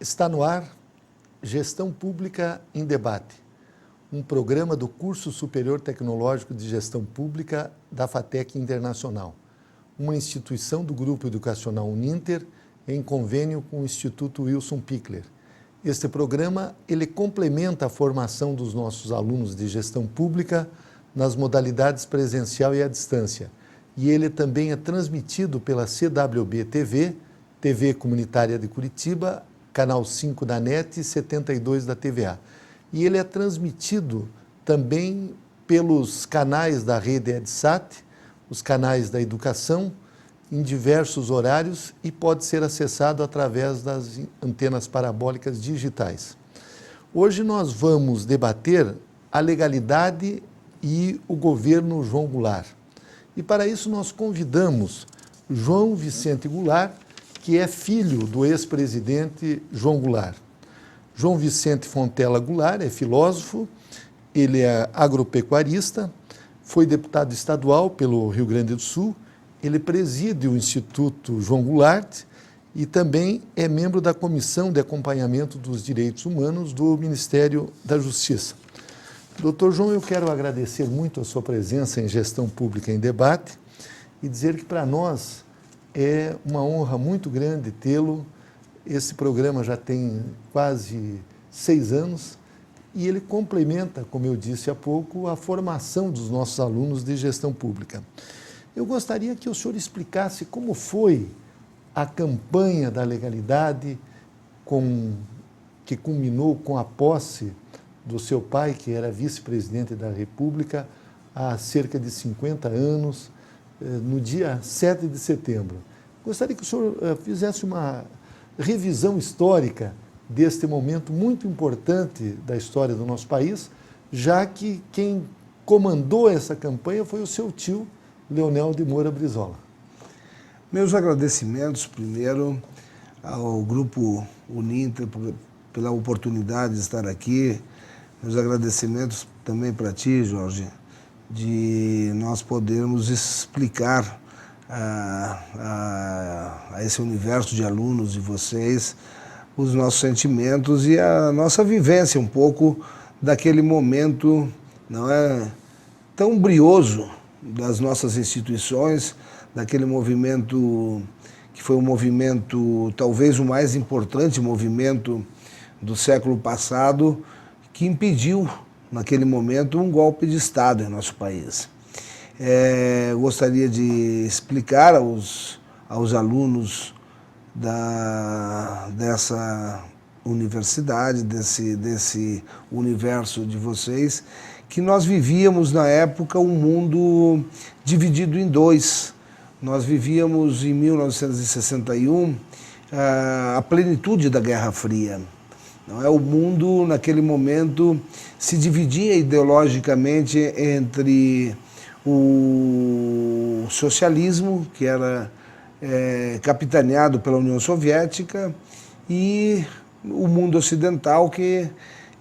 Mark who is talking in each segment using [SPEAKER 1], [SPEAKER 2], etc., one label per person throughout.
[SPEAKER 1] Está no ar Gestão Pública em Debate, um programa do Curso Superior Tecnológico de Gestão Pública da FATEC Internacional, uma instituição do Grupo Educacional Uninter em convênio com o Instituto Wilson Pickler. Este programa ele complementa a formação dos nossos alunos de gestão pública nas modalidades presencial e à distância, e ele também é transmitido pela CWB TV, TV Comunitária de Curitiba, Canal 5 da NET e 72 da TVA. E ele é transmitido também pelos canais da rede EdSat, os canais da educação, em diversos horários e pode ser acessado através das antenas parabólicas digitais. Hoje nós vamos debater a legalidade e o governo João Goulart. E para isso nós convidamos João Vicente Goulart, que é filho do ex-presidente João Goulart. João Vicente Fontela Goulart é filósofo, ele é agropecuarista, foi deputado estadual pelo Rio Grande do Sul, ele preside o Instituto João Goulart e também é membro da Comissão de Acompanhamento dos Direitos Humanos do Ministério da Justiça. Doutor João, eu quero agradecer muito a sua presença em Gestão Pública em Debate e dizer que para nós é uma honra muito grande tê-lo. Esse programa já tem quase 6 anos e ele complementa, como eu disse há pouco, a formação dos nossos alunos de gestão pública. Eu gostaria que o senhor explicasse como foi a campanha da legalidade que culminou com a posse do seu pai, que era vice-presidente da República, há cerca de 50 anos, no dia 7 de setembro. Gostaria que o senhor fizesse uma revisão histórica deste momento muito importante da história do nosso país, já que quem comandou essa campanha foi o seu tio, Leonel de Moura Brizola.
[SPEAKER 2] Meus agradecimentos, primeiro, ao Grupo Uninter pela oportunidade de estar aqui. Meus agradecimentos também para ti, Jorge, de nós podermos explicar a esse universo de alunos de vocês os nossos sentimentos e a nossa vivência um pouco daquele momento, não é, tão brioso das nossas instituições, daquele movimento que foi um movimento, talvez o mais importante movimento do século passado, que impediu, naquele momento, um golpe de Estado em nosso país. Gostaria de explicar aos alunos dessa universidade, desse universo de vocês, que nós vivíamos, na época, um mundo dividido em dois. Nós vivíamos, em 1961, a plenitude da Guerra Fria. Não é? O mundo, naquele momento, se dividia ideologicamente entre o socialismo, que era capitaneado pela União Soviética, e o mundo ocidental, que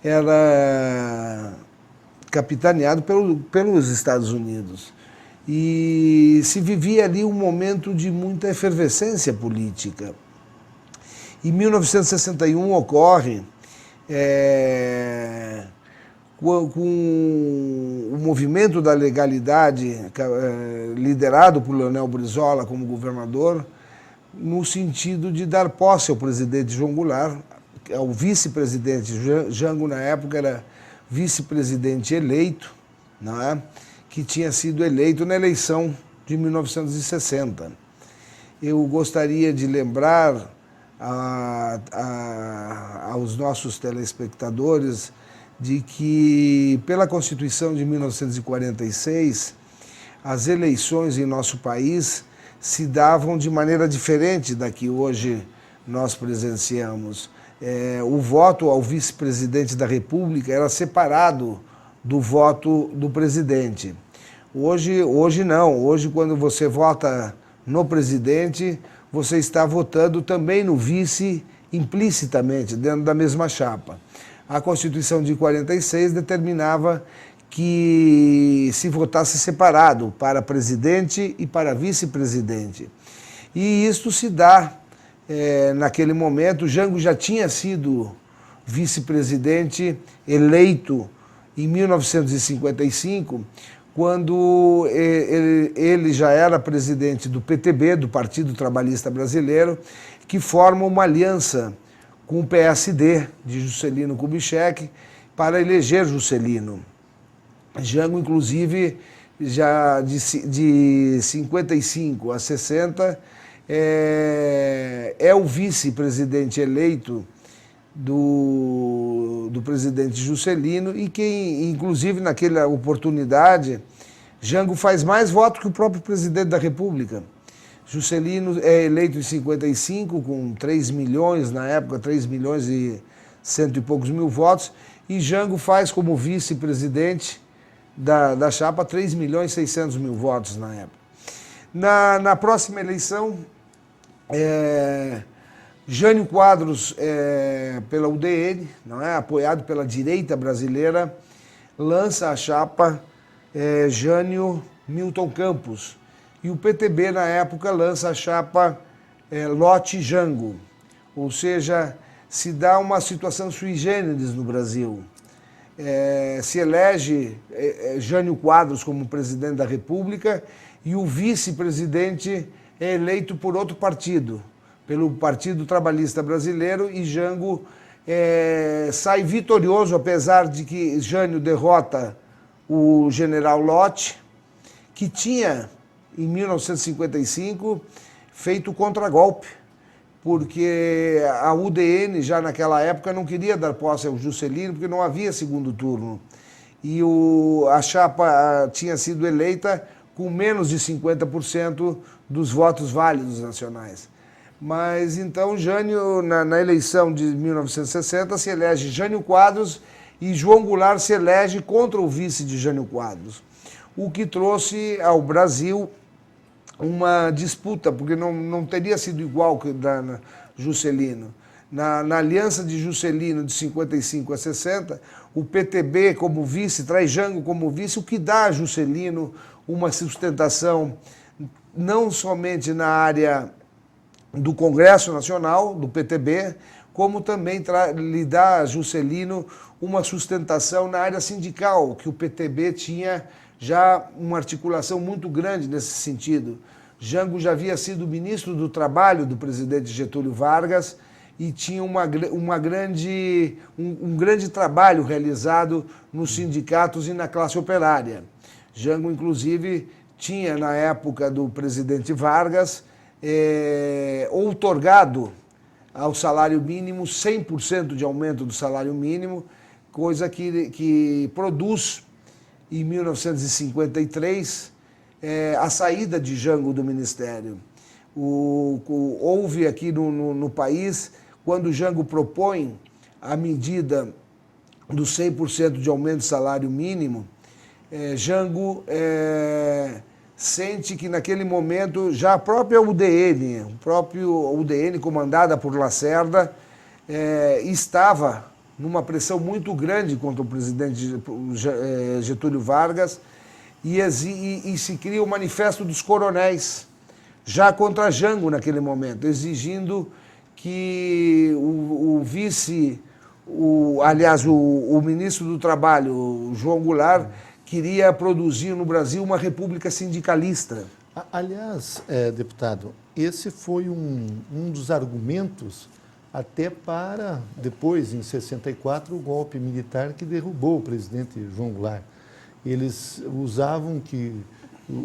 [SPEAKER 2] era capitaneado pelos Estados Unidos. E se vivia ali um momento de muita efervescência política. Em 1961 ocorre, com o movimento da legalidade liderado por Leonel Brizola como governador, no sentido de dar posse ao presidente João Goulart, ao vice-presidente. Jango, na época, era vice-presidente eleito, não é? Que tinha sido eleito na eleição de 1960. Eu gostaria de lembrar aos nossos telespectadores de que, pela Constituição de 1946, as eleições em nosso país se davam de maneira diferente da que hoje nós presenciamos. O voto ao vice-presidente da República era separado do voto do presidente. Hoje não. Hoje, quando você vota no presidente, você está votando também no vice implicitamente, dentro da mesma chapa. A Constituição de 46 determinava que se votasse separado para presidente e para vice-presidente. E isto se dá naquele momento. Jango já tinha sido vice-presidente eleito em 1955, quando ele já era presidente do PTB, do Partido Trabalhista Brasileiro, que forma uma aliança com o PSD de Juscelino Kubitschek para eleger Juscelino. Jango, inclusive, já de 55 a 60, é o vice-presidente eleito do presidente Juscelino, e que, inclusive, naquela oportunidade, Jango faz mais votos que o próprio presidente da República. Juscelino é eleito em 55 com 3 milhões, na época, 3 milhões e cento e poucos mil votos, e Jango faz como vice-presidente da chapa 3 milhões e 600 mil votos na época. Na próxima eleição, Jânio Quadros, pela UDN, não é, apoiado pela direita brasileira, lança a chapa Jânio Milton Campos. E o PTB, na época, lança a chapa Lote Jango. Ou seja, se dá uma situação sui generis no Brasil. Se elege Jânio Quadros como presidente da República e o vice-presidente é eleito por outro partido, pelo Partido Trabalhista Brasileiro, e Jango sai vitorioso, apesar de que Jânio derrota o general Lott, que tinha, em 1955, feito contragolpe, porque a UDN, já naquela época, não queria dar posse ao Juscelino, porque não havia segundo turno. E a chapa tinha sido eleita com menos de 50% dos votos válidos nacionais. Mas então Jânio, na eleição de 1960, se elege Jânio Quadros e João Goulart se elege contra o vice de Jânio Quadros, o que trouxe ao Brasil uma disputa, porque não teria sido igual que da Juscelino. Na aliança de Juscelino de 55 a 60, o PTB como vice, traz Jango como vice, o que dá a Juscelino uma sustentação não somente na área do Congresso Nacional, do PTB, como também lhe dá a Juscelino uma sustentação na área sindical, que o PTB tinha já uma articulação muito grande nesse sentido. Jango já havia sido ministro do Trabalho do presidente Getúlio Vargas e tinha um grande trabalho realizado nos sindicatos e na classe operária. Jango, inclusive, tinha, na época do presidente Vargas, outorgado ao salário mínimo 100% de aumento do salário mínimo, coisa que produz, em 1953, a saída de Jango do Ministério. Houve aqui no país, quando Jango propõe a medida do 100% de aumento do salário mínimo, Jango sente que naquele momento já a própria UDN, comandada por Lacerda, estava numa pressão muito grande contra o presidente Getúlio Vargas, e se cria o Manifesto dos Coronéis, já contra Jango naquele momento, exigindo que o ministro do Trabalho, João Goulart, queria produzir no Brasil uma república sindicalista.
[SPEAKER 1] Aliás, deputado, esse foi um dos argumentos até para, depois, em 64, o golpe militar que derrubou o presidente João Goulart. Eles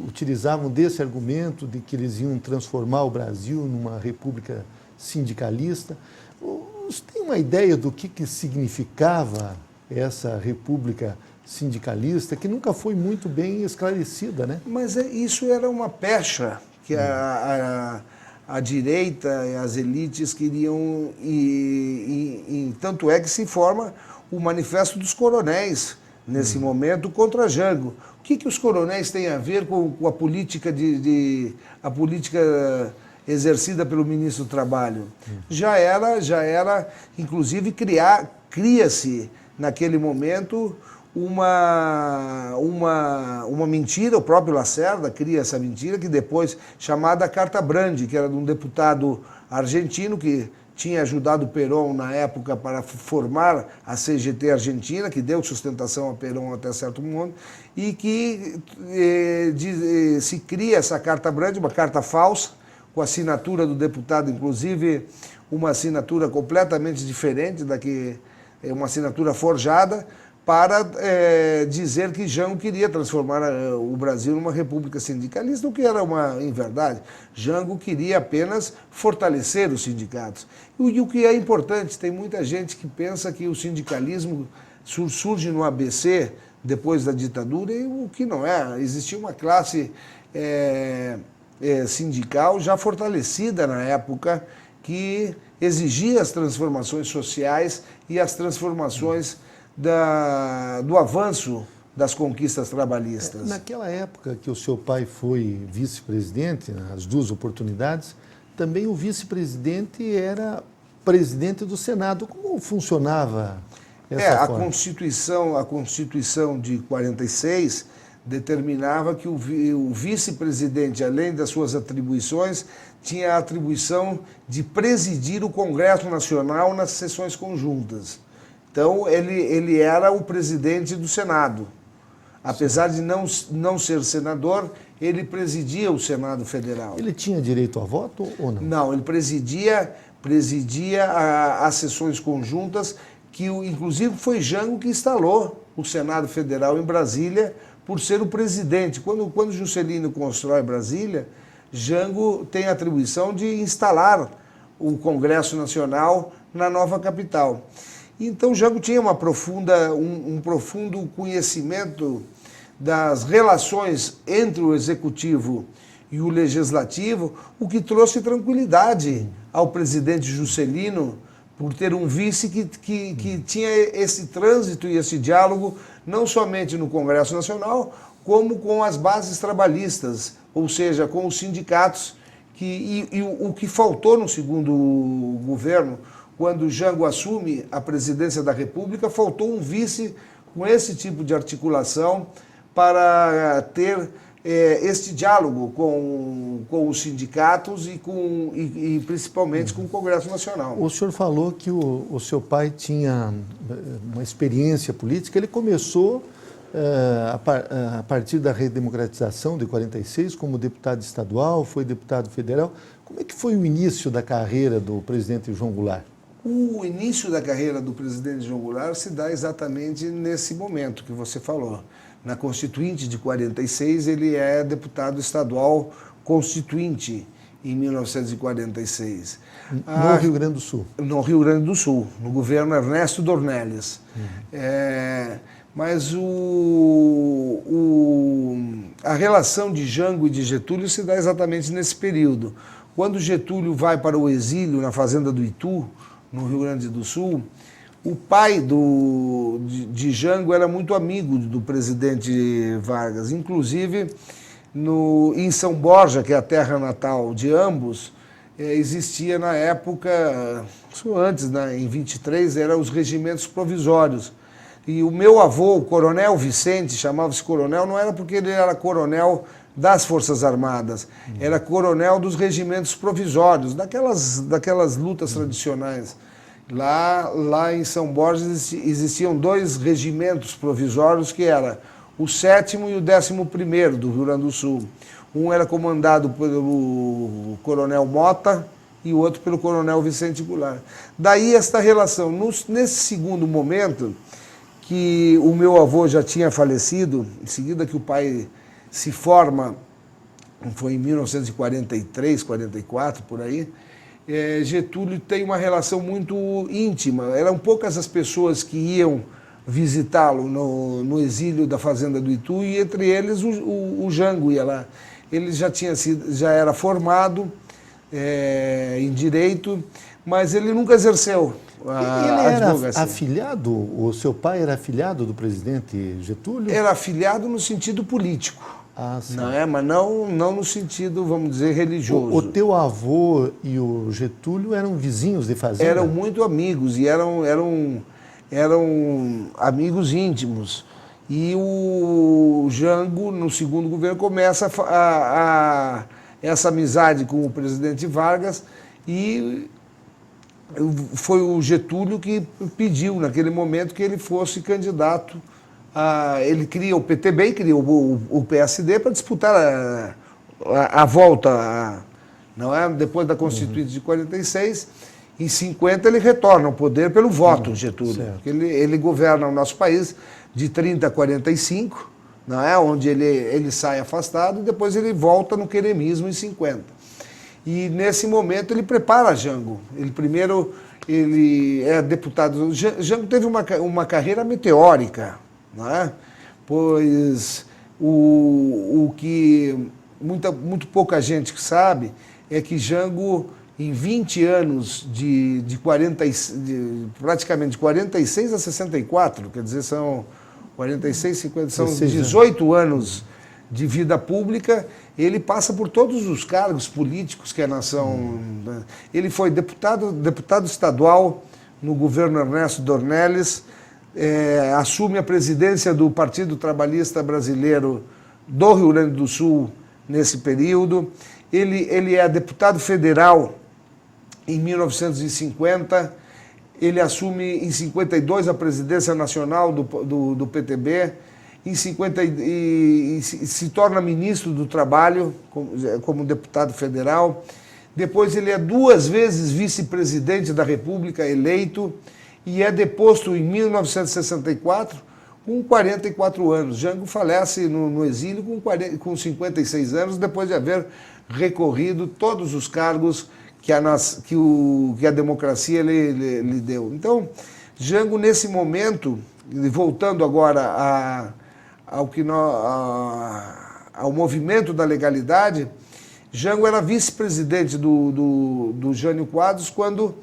[SPEAKER 1] utilizavam desse argumento de que eles iam transformar o Brasil numa república sindicalista. Você tem uma ideia do que significava essa república sindicalista, que nunca foi muito bem esclarecida, né?
[SPEAKER 2] Mas isso era uma pecha que a direita e as elites queriam, e tanto é que se forma o Manifesto dos Coronéis, nesse momento, contra Jango. O que os coronéis têm a ver com a política a política exercida pelo ministro do Trabalho? Já era, inclusive, cria-se naquele momento uma mentira. O próprio Lacerda cria essa mentira, que depois, chamada Carta Brandi, que era de um deputado argentino, que tinha ajudado o Perón na época para formar a CGT argentina, que deu sustentação a Perón até certo ponto, e que se cria essa carta branca, uma carta falsa, com a assinatura do deputado, inclusive uma assinatura completamente diferente da que uma assinatura forjada, para dizer que Jango queria transformar o Brasil numa república sindicalista, o que era uma inverdade. Jango queria apenas fortalecer os sindicatos. E o que é importante, tem muita gente que pensa que o sindicalismo surge no ABC depois da ditadura, e o que não é. Existia uma classe sindical já fortalecida na época, que exigia as transformações sociais e as transformações do avanço das conquistas trabalhistas.
[SPEAKER 1] Naquela época que o seu pai foi vice-presidente, nas duas oportunidades, também o vice-presidente era presidente do Senado. Como funcionava essa forma?
[SPEAKER 2] A Constituição de 46 determinava que o vice-presidente, além das suas atribuições, tinha a atribuição de presidir o Congresso Nacional nas sessões conjuntas. Então, ele era o presidente do Senado. Apesar de não ser senador, ele presidia o Senado Federal.
[SPEAKER 1] Ele tinha direito a voto ou não?
[SPEAKER 2] Não, ele presidia as sessões conjuntas, que inclusive foi Jango que instalou o Senado Federal em Brasília, por ser o presidente. Quando Juscelino constrói Brasília, Jango tem a atribuição de instalar o Congresso Nacional na nova capital. Então, Jango tinha um profundo conhecimento das relações entre o Executivo e o Legislativo, o que trouxe tranquilidade ao presidente Juscelino, por ter um vice que tinha esse trânsito e esse diálogo, não somente no Congresso Nacional, como com as bases trabalhistas, ou seja, com os sindicatos, o que faltou no segundo governo. Quando Jango assume a presidência da República, faltou um vice com esse tipo de articulação para ter este diálogo com os sindicatos e principalmente com o Congresso Nacional.
[SPEAKER 1] O senhor falou que o seu pai tinha uma experiência política. Ele começou a partir da redemocratização de 46 como deputado estadual, foi deputado federal. Como é que foi o início da carreira do presidente João Goulart?
[SPEAKER 2] O início da carreira do presidente João Goulart se dá exatamente nesse momento que você falou. Na Constituinte de 46, ele é deputado estadual constituinte em 1946.
[SPEAKER 1] No Rio Grande do Sul?
[SPEAKER 2] No Rio Grande do Sul, no governo Ernesto Dornelles. Mas a relação de Jango e de Getúlio se dá exatamente nesse período. Quando Getúlio vai para o exílio na fazenda do Itu, no Rio Grande do Sul, o pai de Jango era muito amigo do presidente Vargas. Inclusive, em São Borja, que é a terra natal de ambos, existia na época, antes, em 23, eram os regimentos provisórios. E o meu avô, o coronel Vicente, chamava-se coronel, não era porque ele era coronel das Forças Armadas, era coronel dos regimentos provisórios, daquelas lutas tradicionais. Lá em São Borja existiam dois regimentos provisórios, que era o 7º e o 11º do Rio Grande do Sul. Um era comandado pelo coronel Mota e o outro pelo coronel Vicente Goulart. Daí esta relação. Nesse segundo momento, que o meu avô já tinha falecido, em seguida que o pai se forma, foi em 1943, 44, por aí, Getúlio tem uma relação muito íntima. Eram poucas as pessoas que iam visitá-lo no exílio da fazenda do Itu, e entre eles o Jango ia lá. Ele já era formado em Direito, mas ele nunca exerceu a advocacia.
[SPEAKER 1] Era afilhado, o seu pai era afilhado do presidente Getúlio?
[SPEAKER 2] Era afilhado no sentido político. Mas não no sentido, vamos dizer, religioso.
[SPEAKER 1] O teu avô e o Getúlio eram vizinhos de fazenda?
[SPEAKER 2] Eram muito amigos e eram amigos íntimos. E o Jango, no segundo governo, começa essa amizade com o presidente Vargas, e foi o Getúlio que pediu, naquele momento, que ele fosse candidato. Ele cria o PTB e cria o PSD para disputar a volta, não é? Depois da Constituinte de 46. Em 50 ele retorna ao poder pelo voto, Getúlio. Ele governa o nosso país de 30 a 45, não é? Onde ele sai afastado e depois ele volta no queremismo em 50. E nesse momento ele prepara Jango. Ele é deputado. Jango teve uma carreira meteórica, não é? Pois o que muito pouca gente sabe é que Jango, em 20 anos praticamente de 46 a 64, quer dizer, são 46, 50, são 18 anos de vida pública, ele passa por todos os cargos políticos que a nação... Ele foi deputado estadual no governo Ernesto Dornelles, assume a presidência do Partido Trabalhista Brasileiro do Rio Grande do Sul nesse período. Ele é deputado federal em 1950, ele assume em 52 a presidência nacional do PTB, em 50 e se torna ministro do Trabalho como deputado federal. Depois ele é 2 vezes vice-presidente da República eleito e é deposto em 1964 com 44 anos. Jango falece no exílio com 56 anos, depois de haver recorrido todos os cargos que a democracia lhe deu. Então, Jango, nesse momento, voltando agora ao movimento da legalidade, Jango era vice-presidente do Jânio Quadros quando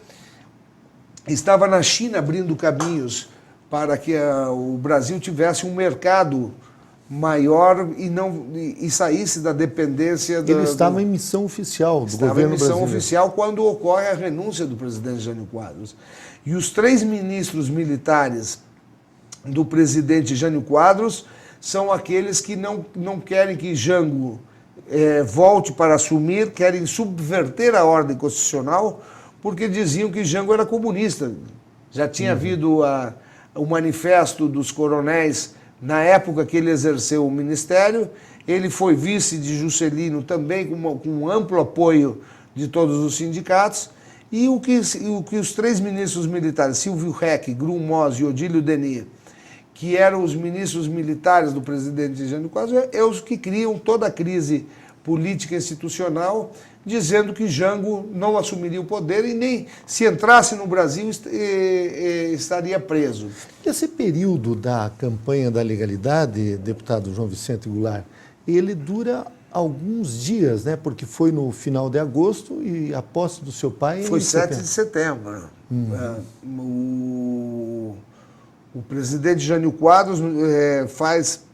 [SPEAKER 2] estava na China abrindo caminhos para que o Brasil tivesse um mercado maior e saísse da dependência...
[SPEAKER 1] Ele estava em missão oficial do governo brasileiro. Estava em missão
[SPEAKER 2] oficial quando ocorre a renúncia do presidente Jânio Quadros. E os 3 ministros militares do presidente Jânio Quadros são aqueles que não querem que Jango volte para assumir, querem subverter a ordem constitucional, porque diziam que Jango era comunista. Já tinha havido o manifesto dos coronéis na época que ele exerceu o ministério. Ele foi vice de Juscelino também, com um amplo apoio de todos os sindicatos. E o que os 3 ministros militares, Silvio Reck, Grumos e Odílio Denis, que eram os ministros militares do presidente Jânio Quadros, é os que criam toda a crise política institucional, dizendo que Jango não assumiria o poder e nem, se entrasse no Brasil, estaria preso.
[SPEAKER 1] Esse período da campanha da legalidade, deputado João Vicente Goulart, ele dura alguns dias, né? Porque foi no final de agosto e a posse do seu pai...
[SPEAKER 2] Foi 7 de setembro. O presidente Jânio Quadros faz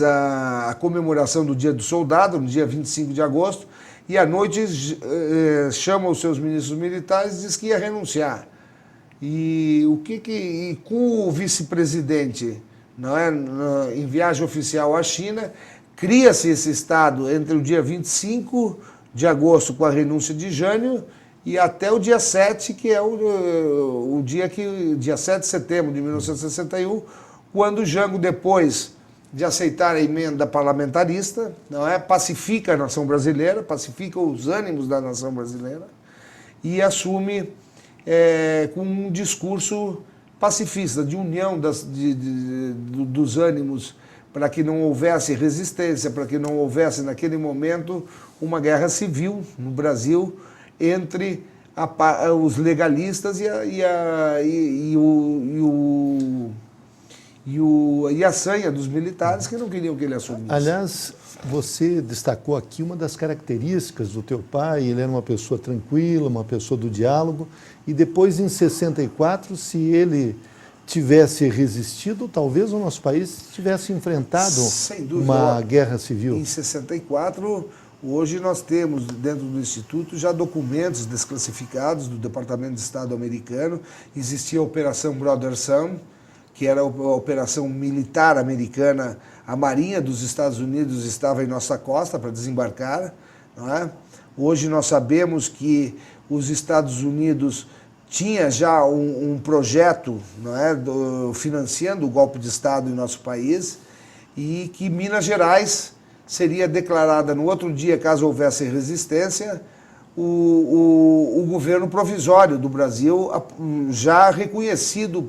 [SPEAKER 2] a comemoração do Dia do Soldado, no dia 25 de agosto, e à noite chama os seus ministros militares e diz que ia renunciar. E com o vice-presidente, não é, em viagem oficial à China, cria-se esse estado entre o dia 25 de agosto, com a renúncia de Jânio, e até o dia 7, que é dia 7 de setembro de 1961, quando Jango, depois de aceitar a emenda parlamentarista, não é, pacifica a nação brasileira, pacifica os ânimos da nação brasileira e assume com um discurso pacifista, de união dos ânimos, para que não houvesse resistência, para que não houvesse, naquele momento, uma guerra civil no Brasil entre os legalistas e a sanha dos militares, que não queriam que ele assumisse.
[SPEAKER 1] Aliás, você destacou aqui uma das características do teu pai. Ele era uma pessoa tranquila, uma pessoa do diálogo, e depois, em 64, se ele tivesse resistido, talvez o nosso país tivesse enfrentado uma guerra civil.
[SPEAKER 2] Em 64, hoje nós temos dentro do Instituto já documentos desclassificados do Departamento de Estado americano. Existia a Operação Brother Sun, que era a operação militar americana. A Marinha dos Estados Unidos estava em nossa costa para desembarcar, não é? Hoje nós sabemos que os Estados Unidos tinha já um projeto, não é, financiando o golpe de Estado em nosso país, e que Minas Gerais seria declarada no outro dia, caso houvesse resistência, o governo provisório do Brasil, já reconhecido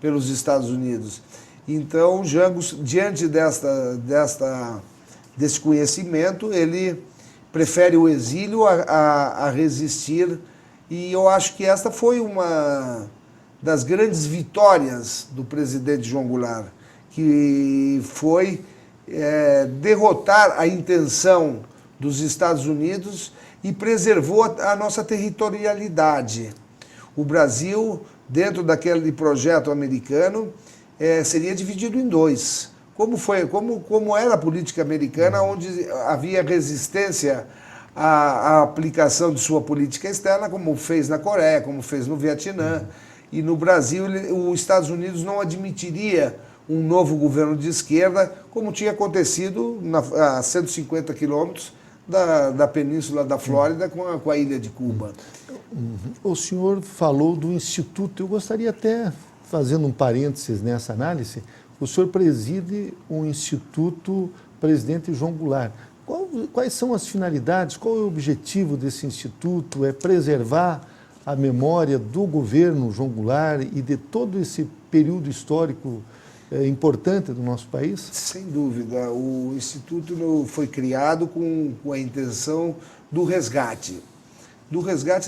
[SPEAKER 2] pelos Estados Unidos. Então, Jangos, diante desse conhecimento, ele prefere o exílio a resistir, e eu acho que esta foi uma das grandes vitórias do presidente João Goulart, que foi derrotar a intenção dos Estados Unidos e preservou a nossa territorialidade. O Brasil, dentro daquele projeto americano, seria dividido em dois. Como era a política americana, onde havia resistência à aplicação de sua política externa, como fez na Coreia, como fez no Vietnã. E no Brasil, os Estados Unidos não admitiria um novo governo de esquerda, como tinha acontecido a 150 quilômetros da península da Flórida com a ilha de Cuba.
[SPEAKER 1] O senhor falou do Instituto. Eu gostaria até, fazendo um parênteses nessa análise, o senhor preside o Instituto Presidente João Goulart. Quais são as finalidades, qual é o objetivo desse instituto? É preservar a memória do governo João Goulart e de todo esse período histórico importante do nosso país?
[SPEAKER 2] Sem dúvida. O Instituto foi criado com a intenção do resgate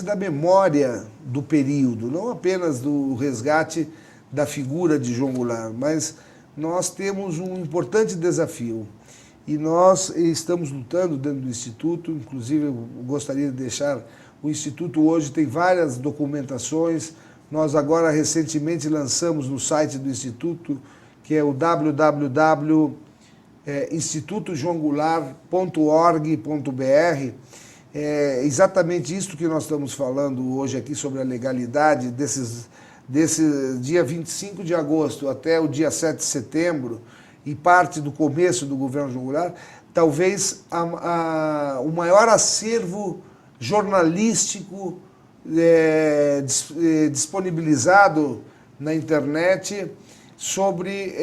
[SPEAKER 2] da memória do período, não apenas do resgate da figura de João Goulart, mas nós temos um importante desafio e nós estamos lutando dentro do Instituto. Inclusive, eu gostaria de deixar, o Instituto hoje tem várias documentações. Nós agora recentemente lançamos no site do Instituto, que é o www.institutojoaogoulart.org.br. É exatamente isso que nós estamos falando hoje aqui sobre a legalidade desse dia 25 de agosto até o dia 7 de setembro e parte do começo do governo João Goulart, talvez o maior acervo jornalístico disponibilizado na internet sobre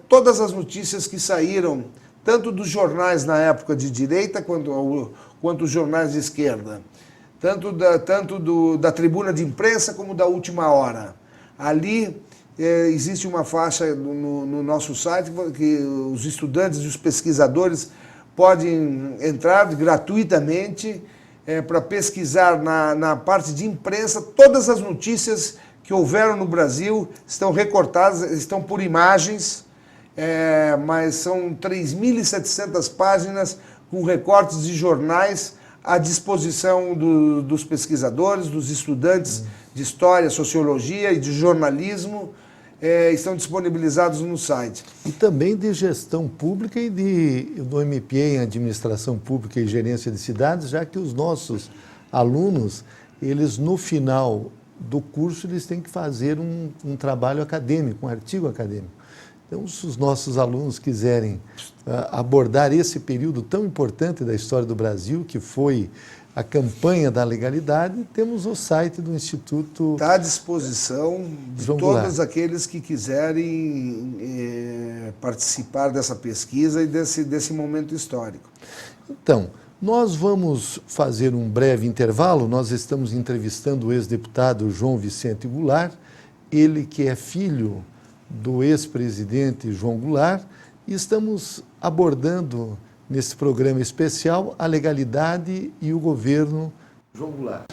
[SPEAKER 2] todas as notícias que saíram, tanto dos jornais na época de direita quanto os jornais de esquerda, tanto da tribuna de imprensa como da última hora. Ali existe uma faixa no nosso site que os estudantes e os pesquisadores podem entrar gratuitamente para pesquisar na parte de imprensa. Todas as notícias que houveram no Brasil estão recortadas, estão por imagens, mas são 3.700 páginas com recortes de jornais à disposição dos pesquisadores, dos estudantes de História, Sociologia e de Jornalismo, estão disponibilizados no site.
[SPEAKER 1] E também de gestão pública e do MPA em Administração Pública e Gerência de Cidades, já que os nossos alunos, eles no final do curso, eles têm que fazer um trabalho acadêmico, um artigo acadêmico. Então, se os nossos alunos quiserem abordar esse período tão importante da história do Brasil, que foi a campanha da legalidade, temos o site do Instituto.
[SPEAKER 2] Está à disposição de todos aqueles que quiserem participar dessa pesquisa e desse momento histórico.
[SPEAKER 1] Então, nós vamos fazer um breve intervalo. Nós estamos entrevistando o ex-deputado João Vicente Goulart, ele que é filho do ex-presidente João Goulart, e estamos abordando nesse programa especial a legalidade e o governo João Goulart.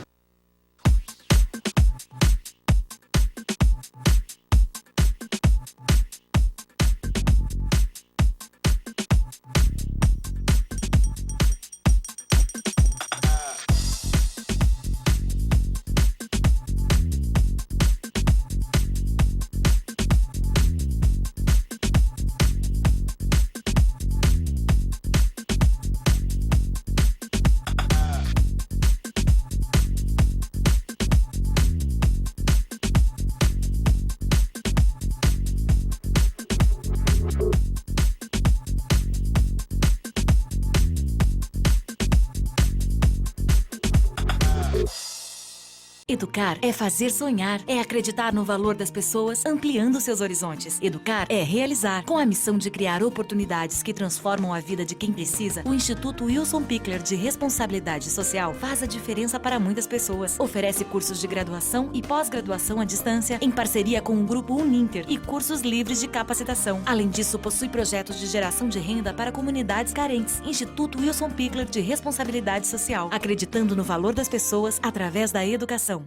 [SPEAKER 3] Educar é fazer sonhar, é acreditar no valor das pessoas, ampliando seus horizontes. Educar é realizar. Com a missão de criar oportunidades que transformam a vida de quem precisa, o Instituto Wilson Pickler de Responsabilidade Social faz a diferença para muitas pessoas. Oferece cursos de graduação e pós-graduação à distância, em parceria com o Grupo Uninter, e cursos livres de capacitação. Além disso, possui projetos de geração de renda para comunidades carentes. Instituto Wilson Pickler de Responsabilidade Social, acreditando no valor das pessoas através da educação.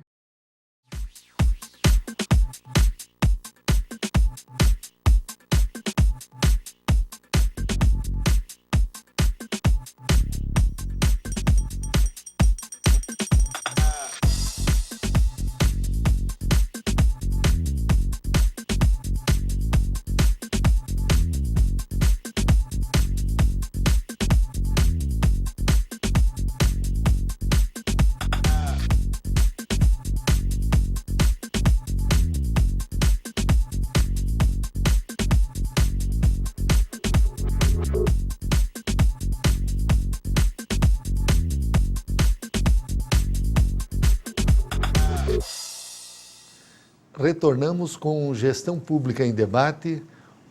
[SPEAKER 1] Retornamos com Gestão Pública em Debate,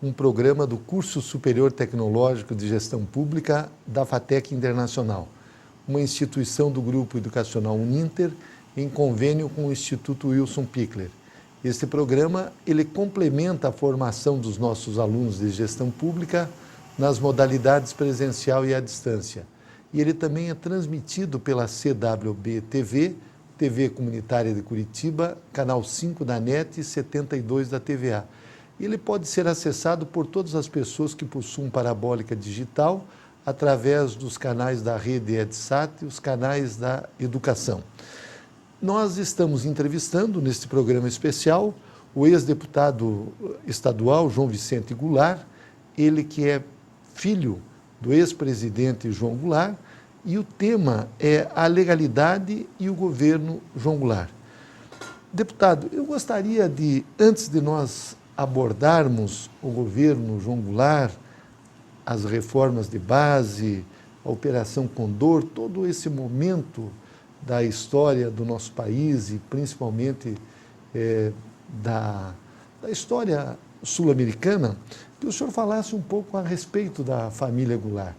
[SPEAKER 1] um programa do Curso Superior Tecnológico de Gestão Pública da FATEC Internacional, uma instituição do Grupo Educacional Uninter em convênio com o Instituto Wilson Pickler. Este programa ele complementa a formação dos nossos alunos de gestão pública nas modalidades presencial e à distância. E ele também é transmitido pela CWB-TV, TV Comunitária de Curitiba, canal 5 da NET e 72 da TVA. Ele pode ser acessado por todas as pessoas que possuem parabólica digital através dos canais da rede EdSat e os canais da educação. Nós estamos entrevistando, neste programa especial, o ex-deputado estadual João Vicente Goulart, ele que é filho do ex-presidente João Goulart, e o tema é a legalidade e o governo João Goulart. Deputado, eu gostaria de, antes de nós abordarmos o governo João Goulart, as reformas de base, a Operação Condor, todo esse momento da história do nosso país e principalmente da história sul-americana, que o senhor falasse um pouco a respeito da família Goulart.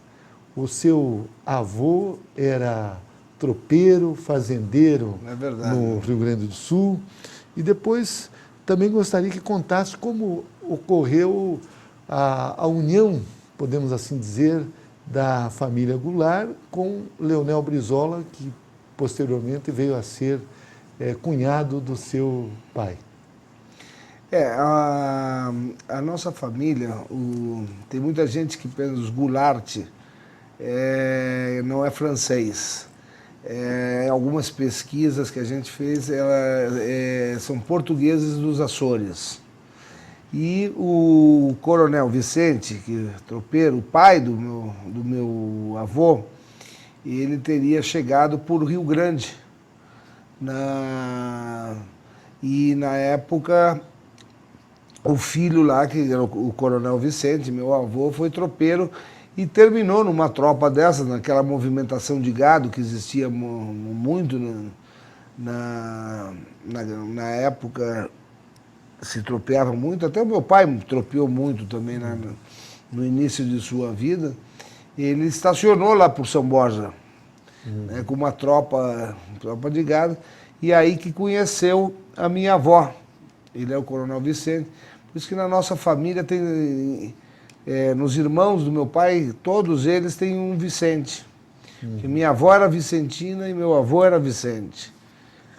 [SPEAKER 1] O seu avô era tropeiro, fazendeiro no Rio Grande do Sul. E depois também gostaria que contasse como ocorreu a união, podemos assim dizer, da família Goulart com Leonel Brizola, que posteriormente veio a ser cunhado do seu pai.
[SPEAKER 2] A nossa família, tem muita gente que pensa os Goulart, não é francês. Algumas pesquisas que a gente fez são portugueses dos Açores. E o Coronel Vicente, que é tropeiro, o pai do meu avô, ele teria chegado por Rio Grande. E na época, o filho lá, que era o Coronel Vicente, meu avô, foi tropeiro e terminou numa tropa dessas, naquela movimentação de gado que existia muito na época, se tropeava muito, até o meu pai tropeou muito também no início de sua vida. Ele estacionou lá por São Borja, com uma tropa de gado, e aí que conheceu a minha avó. Ele é o Coronel Vicente, por isso que na nossa família tem... nos irmãos do meu pai, todos eles têm um Vicente. Minha avó era Vicentina e meu avô era Vicente.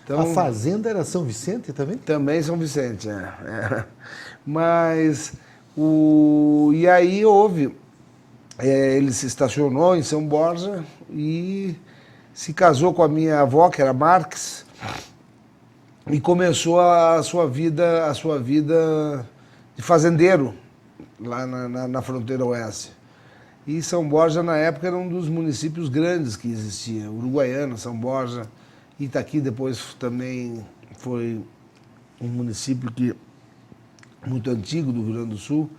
[SPEAKER 2] Então,
[SPEAKER 1] a fazenda era São Vicente também?
[SPEAKER 2] Também São Vicente, Mas, e aí houve, ele se estacionou em São Borja e se casou com a minha avó, que era Marques, e começou a sua vida de fazendeiro, lá na fronteira oeste. E São Borja, na época, era um dos municípios grandes que existia. Uruguaiana, São Borja, Itaqui depois também foi um município muito antigo do Rio Grande do Sul.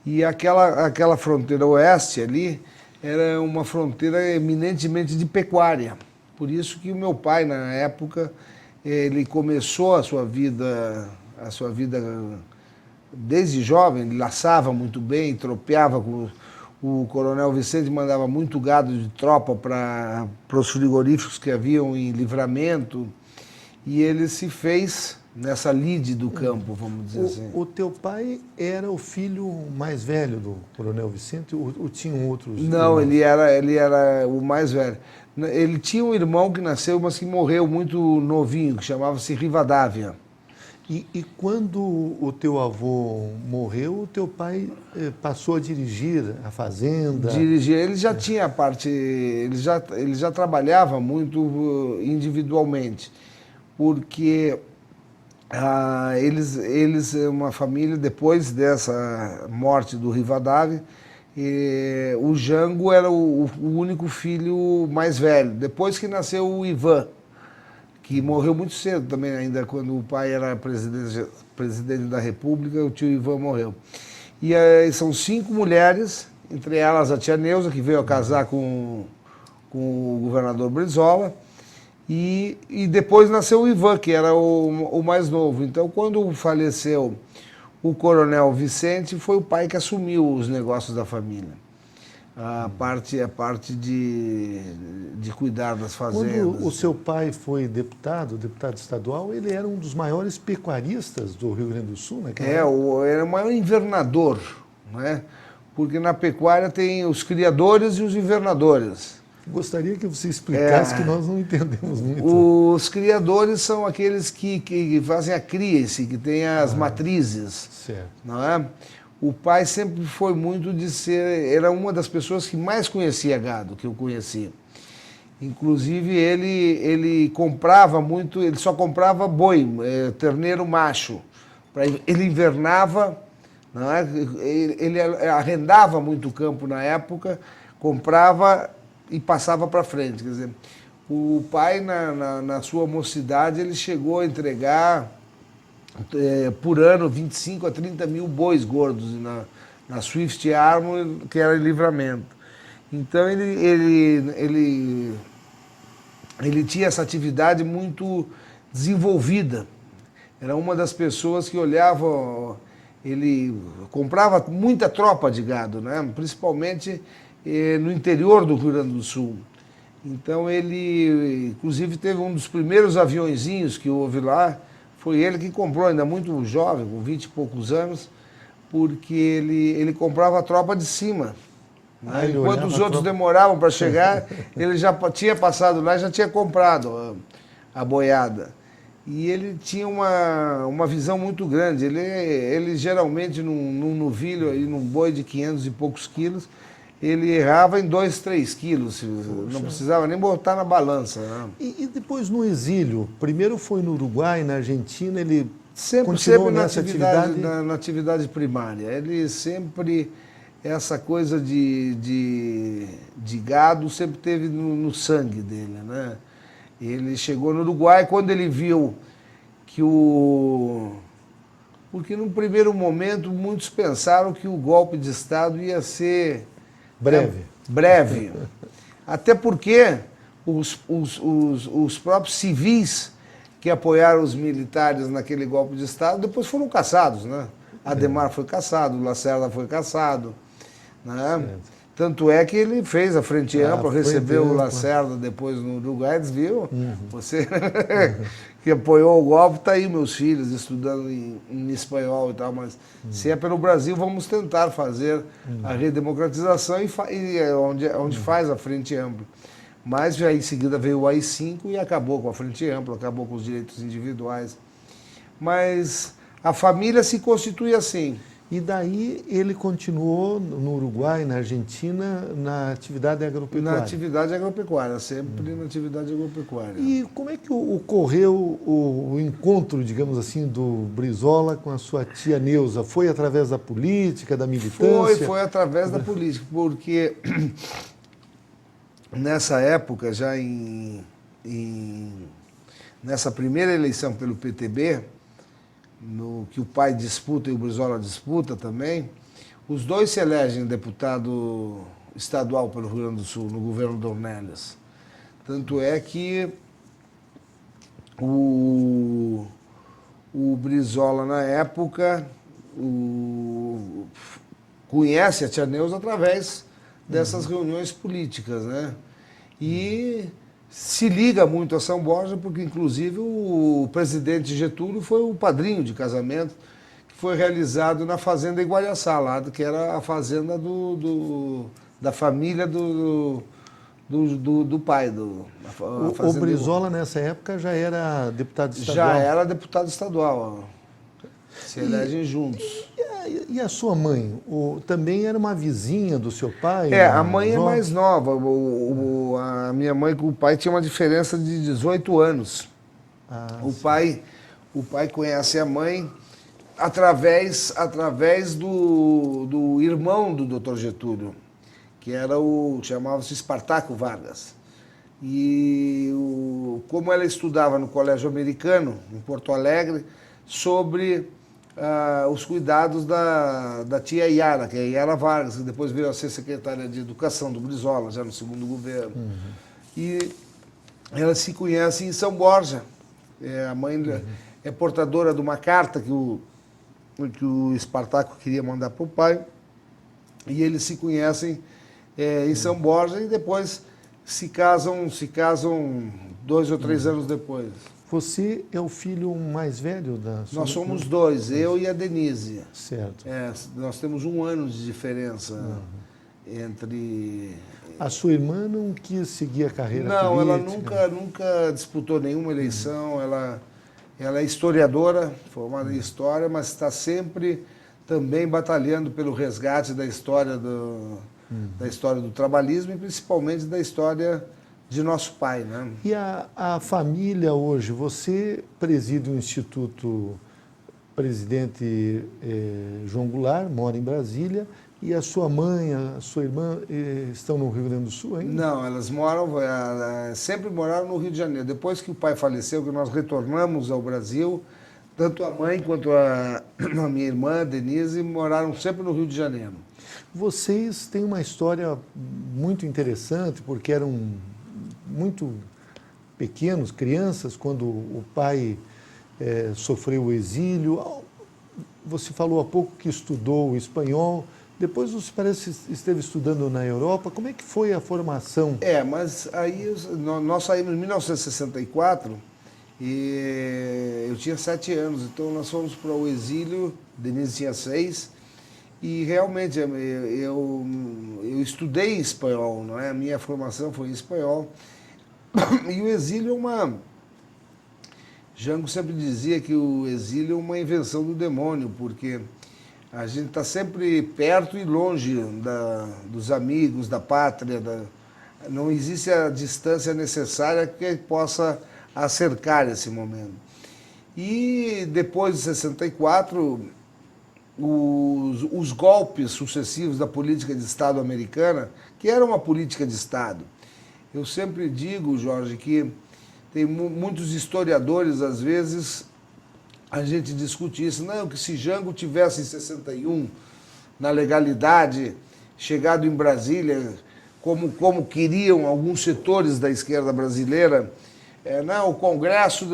[SPEAKER 2] E aquela fronteira oeste ali era uma fronteira eminentemente de pecuária. Por isso que o meu pai, na época, ele começou a sua vida desde jovem, ele laçava muito bem, tropeava com o Coronel Vicente, mandava muito gado de tropa para os frigoríficos que haviam em Livramento, e ele se fez nessa lide do campo, vamos dizer assim.
[SPEAKER 1] O teu pai era o filho mais velho do Coronel Vicente ou tinham outros?
[SPEAKER 2] Não,
[SPEAKER 1] irmãos?
[SPEAKER 2] ele era o mais velho. Ele tinha um irmão que nasceu, mas que morreu muito novinho, que chamava-se Rivadavia.
[SPEAKER 1] E quando o teu avô morreu, o teu pai passou a dirigir a fazenda?
[SPEAKER 2] Dirigir, ele já tinha a parte, ele já trabalhava muito individualmente, porque eles, uma família, depois dessa morte do Rivadavia, o Jango era o único filho mais velho, depois que nasceu o Ivan, que morreu muito cedo também, ainda quando o pai era presidente da República, o tio Ivan morreu. E são 5 mulheres, entre elas a tia Neuza, que veio a casar com o governador Brizola, e depois nasceu o Ivan, que era o mais novo. Então, quando faleceu o Coronel Vicente, foi o pai que assumiu os negócios da família. A parte de cuidar das fazendas.
[SPEAKER 1] Quando o seu pai foi deputado estadual, ele era um dos maiores pecuaristas do Rio Grande do Sul, né?
[SPEAKER 2] Era o maior invernador, né? Porque na pecuária tem os criadores e os invernadores.
[SPEAKER 1] Gostaria que você explicasse, que nós não entendemos muito.
[SPEAKER 2] Os criadores são aqueles que fazem a cria, que têm as matrizes.
[SPEAKER 1] Certo.
[SPEAKER 2] Não é? O pai sempre foi muito de ser... Era uma das pessoas que mais conhecia gado, que eu conhecia. Inclusive, ele comprava muito... Ele só comprava boi, terneiro macho. Ele invernava, não é? Ele arrendava muito o campo na época, comprava e passava para frente. Quer dizer, o pai, na sua mocidade, ele chegou a entregar... por ano, 25 a 30 mil bois gordos na Swift Armor, que era em Livramento. Então, ele tinha essa atividade muito desenvolvida. Era uma das pessoas que olhava, ele comprava muita tropa de gado, né? Principalmente no interior do Rio Grande do Sul. Então, ele, inclusive, teve um dos primeiros aviõezinhos que houve lá. Foi ele que comprou, ainda muito jovem, com 20 e poucos anos, porque ele comprava a tropa de cima. Né? Enquanto os outros demoravam para chegar, ele já tinha passado lá e já tinha comprado a boiada. E ele tinha uma visão muito grande. Ele geralmente, num novilho, aí, num boi de 500 e poucos quilos, ele errava em 2, 3 quilos, não precisava nem botar na balança. Né?
[SPEAKER 1] E depois no exílio, primeiro foi no Uruguai, na Argentina, ele
[SPEAKER 2] sempre
[SPEAKER 1] nessa atividade?
[SPEAKER 2] Na atividade primária. Ele sempre, essa coisa de gado sempre teve no sangue dele. Né? Ele chegou no Uruguai quando ele viu que Porque num primeiro momento muitos pensaram que o golpe de Estado ia ser... Breve. Até porque os próprios civis que apoiaram os militares naquele golpe de Estado depois foram caçados, né? Ademar foi caçado, Lacerda foi caçado, né? Tanto é que ele fez a Frente Ampla, recebeu o Lacerda depois no Uruguai, viu? Você que apoiou o golpe, está aí meus filhos estudando em espanhol e tal, mas se é pelo Brasil, vamos tentar fazer a redemocratização onde faz a Frente Ampla. Mas já em seguida veio o AI-5 e acabou com a Frente Ampla, acabou com os direitos individuais. Mas a família se constitui assim.
[SPEAKER 1] E daí ele continuou no Uruguai, na Argentina, na atividade agropecuária?
[SPEAKER 2] Na atividade agropecuária, sempre na atividade agropecuária.
[SPEAKER 1] E como é que ocorreu o encontro, digamos assim, do Brizola com a sua tia Neuza? Foi através da política, da militância?
[SPEAKER 2] Foi através da política, porque nessa época, já nessa primeira eleição pelo PTB, que o pai disputa e o Brizola disputa também, os dois se elegem deputado estadual pelo Rio Grande do Sul, no governo Dornelles. Tanto é que O Brizola, na época, conhece a tia Neuza através dessas reuniões políticas, né? E se liga muito a São Borja, porque, inclusive, o presidente Getúlio foi o padrinho de casamento, que foi realizado na fazenda Iguaraçá, lá, que era a fazenda da família do pai.
[SPEAKER 1] O Brizola, nessa época, já era deputado estadual?
[SPEAKER 2] Já era deputado estadual. Se elegem juntos.
[SPEAKER 1] E a sua mãe? Também era uma vizinha do seu pai?
[SPEAKER 2] A mãe é mais nova. A minha mãe com o pai tinha uma diferença de 18 anos. O pai conhece a mãe através do irmão do Dr. Getúlio, que era chamava-se Espartaco Vargas. E como ela estudava no Colégio Americano, em Porto Alegre, sobre os cuidados da tia Yara, que é a Yara Vargas, que depois veio a ser secretária de Educação do Brizola, já no segundo governo. E elas se conhecem em São Borja. A mãe é portadora de uma carta que o Espartaco queria mandar para o pai, e eles se conhecem em São Borja e depois se casam 2 ou 3 anos depois.
[SPEAKER 1] Você é o filho mais velho da sua...
[SPEAKER 2] Nós somos 2, eu e a Denise.
[SPEAKER 1] Certo.
[SPEAKER 2] Nós temos 1 ano de diferença entre...
[SPEAKER 1] A sua irmã não quis seguir a carreira
[SPEAKER 2] Não,
[SPEAKER 1] política?
[SPEAKER 2] ela nunca disputou nenhuma eleição. Ela é historiadora, formada em História, mas está sempre também batalhando pelo resgate da história do trabalhismo e principalmente da história de nosso pai, né?
[SPEAKER 1] E a família hoje, você preside o Instituto Presidente João Goulart, mora em Brasília, e a sua mãe, a sua irmã estão no Rio Grande do Sul ainda?
[SPEAKER 2] Não, elas sempre moraram no Rio de Janeiro. Depois que o pai faleceu, que nós retornamos ao Brasil, tanto a mãe quanto a minha irmã, Denise, moraram sempre no Rio de Janeiro.
[SPEAKER 1] Vocês têm uma história muito interessante, porque eram muito pequenos, crianças, quando o pai sofreu o exílio. Você falou há pouco que estudou o espanhol, depois você parece que esteve estudando na Europa. Como é que foi a formação?
[SPEAKER 2] Mas aí nós saímos em 1964 e eu tinha 7 anos, então nós fomos para o exílio, Denise tinha 6, e realmente eu estudei espanhol, não é? A minha formação foi em espanhol. E o exílio é uma... Jango sempre dizia que o exílio é uma invenção do demônio, porque a gente está sempre perto e longe dos amigos, da pátria. Não existe a distância necessária que possa acercar esse momento. E depois de 64, os golpes sucessivos da política de Estado americana, que era uma política de Estado. Eu sempre digo, Jorge, que tem muitos historiadores, às vezes, a gente discute isso. Não, que se Jango tivesse em 61, na legalidade, chegado em Brasília, como queriam alguns setores da esquerda brasileira, não, o Congresso,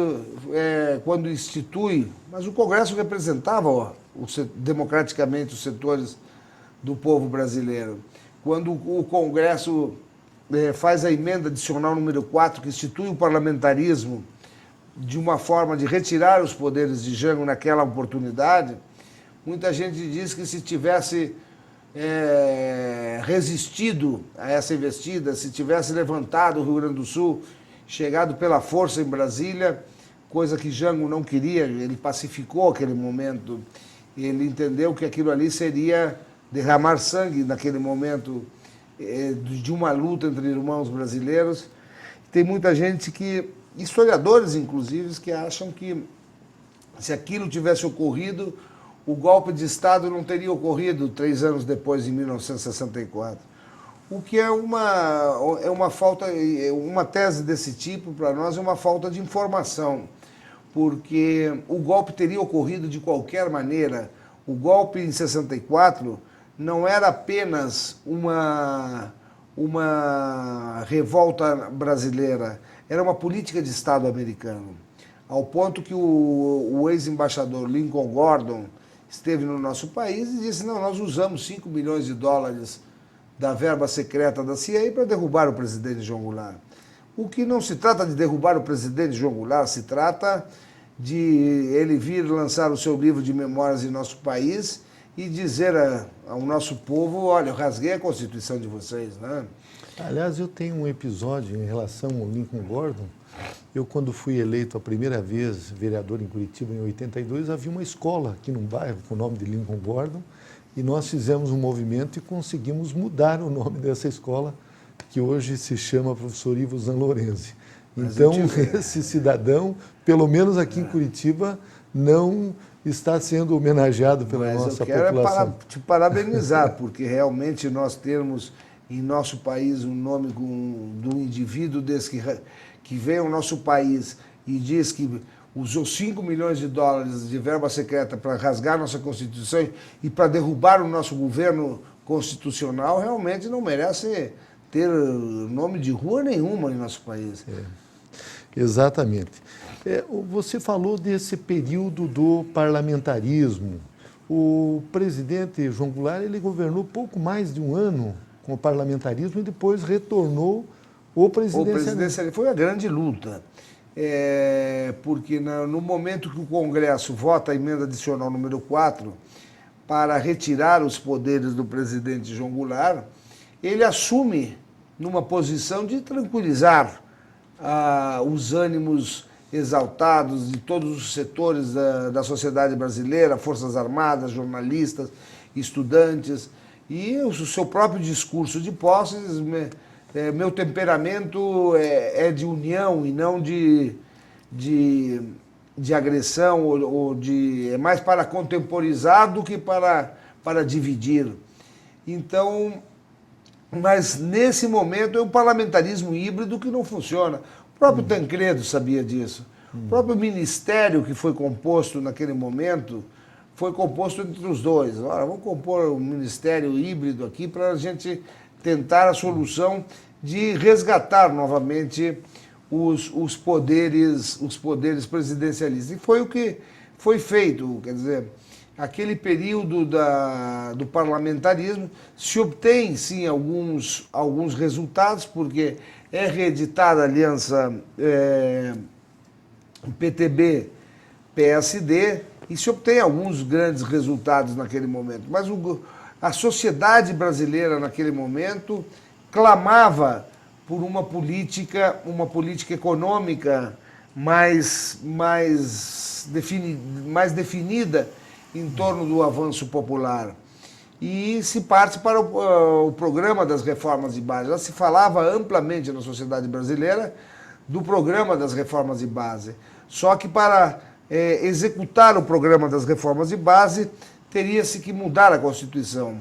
[SPEAKER 2] quando institui, mas o Congresso representava democraticamente os setores do povo brasileiro. Quando o Congresso faz a emenda adicional número 4, que institui o parlamentarismo de uma forma de retirar os poderes de Jango naquela oportunidade, muita gente diz que se tivesse resistido a essa investida, se tivesse levantado o Rio Grande do Sul, chegado pela força em Brasília, coisa que Jango não queria, ele pacificou aquele momento, ele entendeu que aquilo ali seria derramar sangue naquele momento de uma luta entre irmãos brasileiros. Tem muita gente historiadores inclusive, que acham que se aquilo tivesse ocorrido, o golpe de Estado não teria ocorrido 3 anos depois, em 1964. O que é uma falta, uma tese desse tipo, para nós, é uma falta de informação, porque o golpe teria ocorrido de qualquer maneira. O golpe em 64 não era apenas uma revolta brasileira, era uma política de Estado americano. ao ponto que o ex-embaixador Lincoln Gordon esteve no nosso país e disse, não, nós usamos 5 milhões de dólares da verba secreta da CIA para derrubar o presidente João Goulart. O que não se trata de derrubar o presidente João Goulart, se trata de ele vir lançar o seu livro de memórias em nosso país e dizer ao nosso povo, olha, eu rasguei a Constituição de vocês, né?
[SPEAKER 1] Aliás, eu tenho um episódio em relação ao Lincoln Gordon. Eu, quando fui eleito a primeira vez vereador em Curitiba, em 82, havia uma escola aqui num bairro com o nome de Lincoln Gordon e nós fizemos um movimento e conseguimos mudar o nome dessa escola, que hoje se chama Professor Ivo Zanlorenzi. Então, esse cidadão, pelo menos aqui em Curitiba, não está sendo homenageado pela nossa população.
[SPEAKER 2] Mas eu quero te parabenizar, porque realmente nós temos em nosso país um nome de um indivíduo desse que veio ao nosso país e diz que usou 5 milhões de dólares de verba secreta para rasgar nossa Constituição e para derrubar o nosso governo constitucional, realmente não merece ter nome de rua nenhuma em nosso país.
[SPEAKER 1] Exatamente. Você falou desse período do parlamentarismo. O presidente João Goulart, ele governou pouco mais de um ano com o parlamentarismo e depois retornou ao presidencialismo.
[SPEAKER 2] O presidencialismo foi a grande luta, porque no momento que o Congresso vota a emenda adicional número 4 para retirar os poderes do presidente João Goulart, ele assume numa posição de tranquilizar os ânimos exaltados de todos os setores da sociedade brasileira, Forças Armadas, jornalistas, estudantes, e o seu próprio discurso de posses, meu temperamento é de união e não de agressão, é mais para contemporizar do que para dividir. Então, mas nesse momento é um parlamentarismo híbrido que não funciona. O próprio Tancredo sabia disso. O próprio ministério que foi composto naquele momento foi composto entre os dois. Ora, vamos compor um ministério híbrido aqui para a gente tentar a solução de resgatar novamente os poderes presidencialistas. E foi o que foi feito, quer dizer, aquele período do parlamentarismo se obtém, sim, alguns resultados, porque é reeditada a aliança PTB-PSD e se obtém alguns grandes resultados naquele momento. Mas a sociedade brasileira, naquele momento, clamava por uma política econômica mais definida em torno do avanço popular. E se parte para o programa das reformas de base. Já se falava amplamente na sociedade brasileira do programa das reformas de base. Só que para executar o programa das reformas de base, teria-se que mudar a Constituição.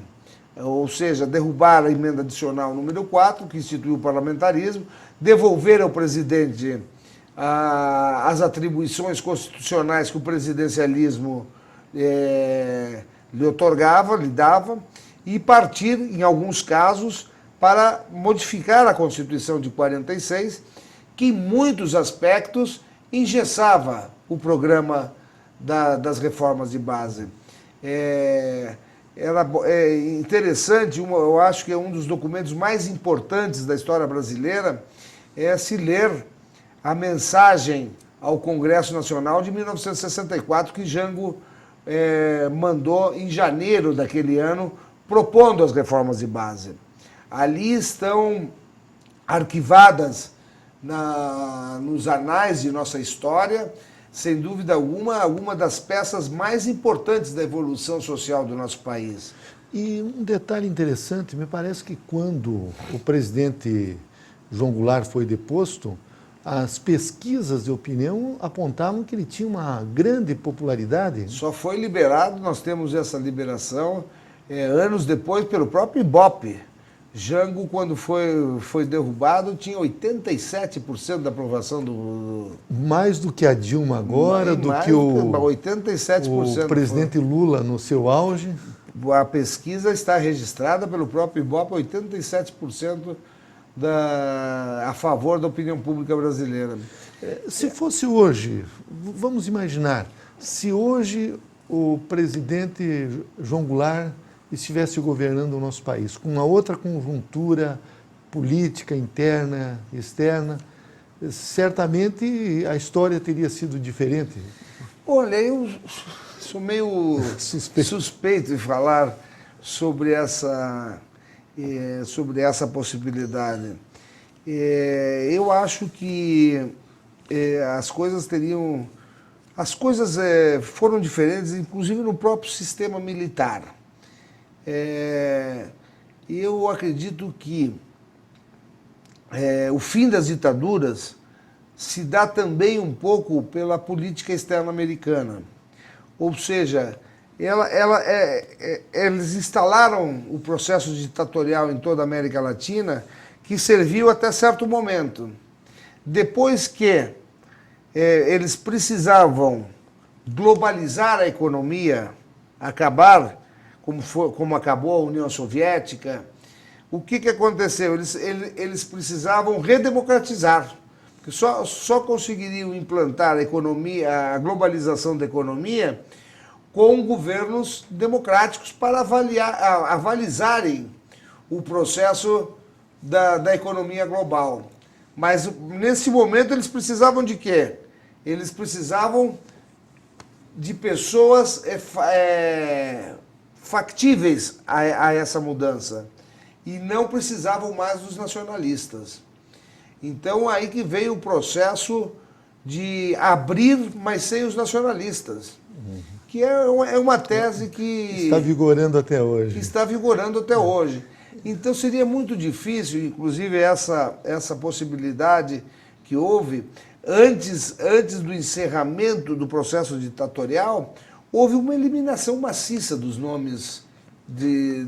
[SPEAKER 2] Ou seja, derrubar a emenda adicional número 4, que instituiu o parlamentarismo, devolver ao presidente as atribuições constitucionais que o presidencialismo lhe otorgava, lhe dava, e partir, em alguns casos, para modificar a Constituição de 46, que em muitos aspectos engessava o programa das reformas de base. É interessante, eu acho que é um dos documentos mais importantes da história brasileira, se ler a mensagem ao Congresso Nacional de 1964, que Jango mandou em janeiro daquele ano, propondo as reformas de base. Ali estão arquivadas nos anais de nossa história, sem dúvida alguma das peças mais importantes da evolução social do nosso país.
[SPEAKER 1] E um detalhe interessante, me parece que quando o presidente João Goulart foi deposto, as pesquisas de opinião apontavam que ele tinha uma grande popularidade.
[SPEAKER 2] Só foi liberado, nós temos essa liberação, anos depois, pelo próprio Ibope. Jango, quando foi derrubado, tinha 87% da aprovação do...
[SPEAKER 1] Mais do que a Dilma agora, do que o
[SPEAKER 2] 87%.
[SPEAKER 1] O presidente Lula no seu auge.
[SPEAKER 2] A pesquisa está registrada pelo próprio Ibope, 87% a favor da opinião pública brasileira.
[SPEAKER 1] Se fosse hoje, vamos imaginar, se hoje o presidente João Goulart estivesse governando o nosso país, com uma outra conjuntura política, interna, externa, certamente a história teria sido diferente.
[SPEAKER 2] Olha, eu sou meio suspeito de falar sobre essa possibilidade. Eu acho que as coisas foram diferentes, inclusive no próprio sistema militar. Eu acredito que o fim das ditaduras se dá também um pouco pela política externa americana. Ou seja, eles instalaram o processo ditatorial em toda a América Latina, que serviu até certo momento. Depois que eles precisavam globalizar a economia, acabar, como acabou a União Soviética, o que aconteceu? Eles precisavam redemocratizar, porque só conseguiriam implantar a globalização da economia com governos democráticos para avalizarem o processo da economia global. Mas, nesse momento, eles precisavam de quê? Eles precisavam de pessoas factíveis a essa mudança. E não precisavam mais dos nacionalistas. Então, aí que veio o processo de abrir, mas sem os nacionalistas. Que é uma tese que...
[SPEAKER 1] Está vigorando até hoje.
[SPEAKER 2] Que está vigorando até hoje. Então, seria muito difícil, inclusive, essa possibilidade que houve, antes do encerramento do processo ditatorial, houve uma eliminação maciça dos nomes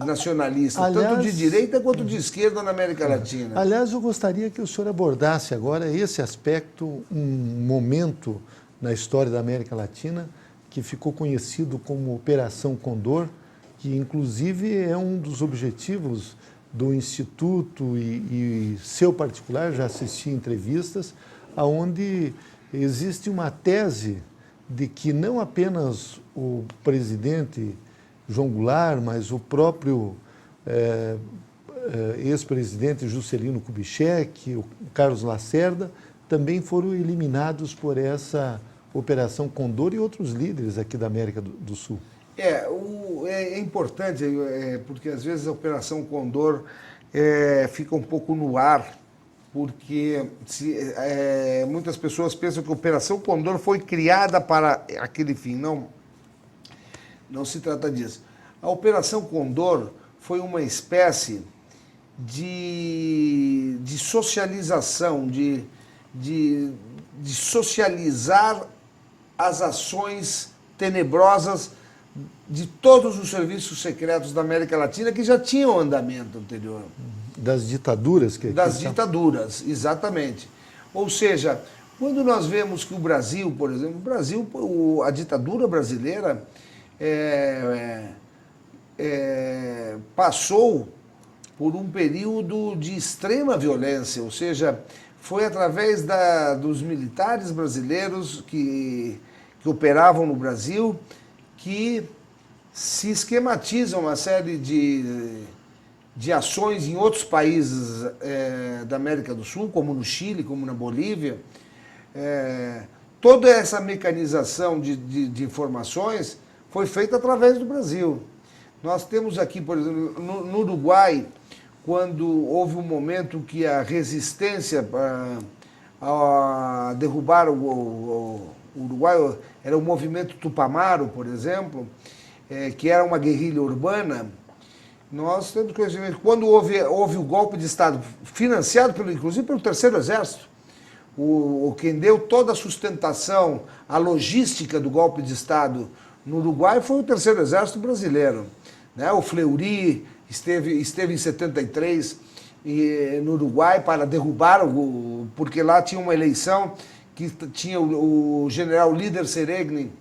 [SPEAKER 2] nacionalistas, aliás, tanto de direita quanto de esquerda na América Latina.
[SPEAKER 1] Aliás, eu gostaria que o senhor abordasse agora esse aspecto, um momento na história da América Latina que ficou conhecido como Operação Condor, que inclusive é um dos objetivos do Instituto e seu particular, já assisti entrevistas, onde existe uma tese de que não apenas o presidente João Goulart, mas o próprio ex-presidente Juscelino Kubitschek, o Carlos Lacerda, também foram eliminados por essa Operação Condor e outros líderes aqui da América do Sul.
[SPEAKER 2] É importante, porque às vezes a Operação Condor fica um pouco no ar, porque muitas pessoas pensam que a Operação Condor foi criada para aquele fim. Não se trata disso. A Operação Condor foi uma espécie de socialização, de socializar as ações tenebrosas de todos os serviços secretos da América Latina que já tinham andamento anterior.
[SPEAKER 1] Das ditaduras?
[SPEAKER 2] Ditaduras, exatamente. Ou seja, quando nós vemos que o Brasil, por exemplo, a ditadura brasileira passou por um período de extrema violência, ou seja, foi através dos militares brasileiros que operavam no Brasil que se esquematizam uma série de ações em outros países da América do Sul, como no Chile, como na Bolívia. Toda essa mecanização de informações foi feita através do Brasil. Nós temos aqui, por exemplo, no Uruguai, quando houve um momento que a resistência a derrubar o Uruguai era o movimento Tupamaro, por exemplo, que era uma guerrilha urbana. Nós temos conhecimento que quando houve o golpe de Estado, financiado inclusive pelo Terceiro Exército, quem deu toda a sustentação, a logística do golpe de Estado no Uruguai foi o Terceiro Exército brasileiro. Né? O Fleury esteve em 73 no Uruguai para derrubar, porque lá tinha uma eleição que tinha o general Liber Seregni,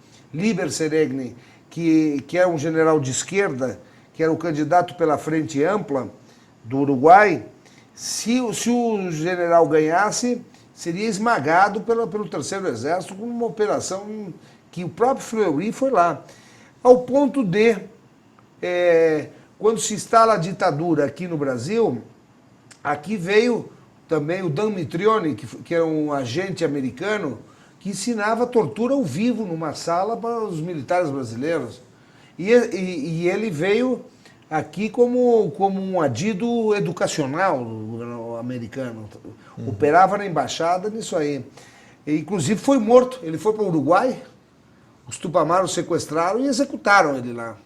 [SPEAKER 2] que é um general de esquerda, que era o candidato pela Frente Ampla do Uruguai. Se o general ganhasse, seria esmagado pelo Terceiro Exército com uma operação que o próprio Fleury foi lá. Ao ponto de, quando se instala a ditadura aqui no Brasil, aqui veio também o Dan Mitrione, que era um agente americano, que ensinava tortura ao vivo numa sala para os militares brasileiros. E ele veio aqui como um adido educacional do governo americano. Operava na embaixada nisso aí. E, inclusive foi morto. Ele foi para o Uruguai, os Tupamaros sequestraram e executaram ele lá.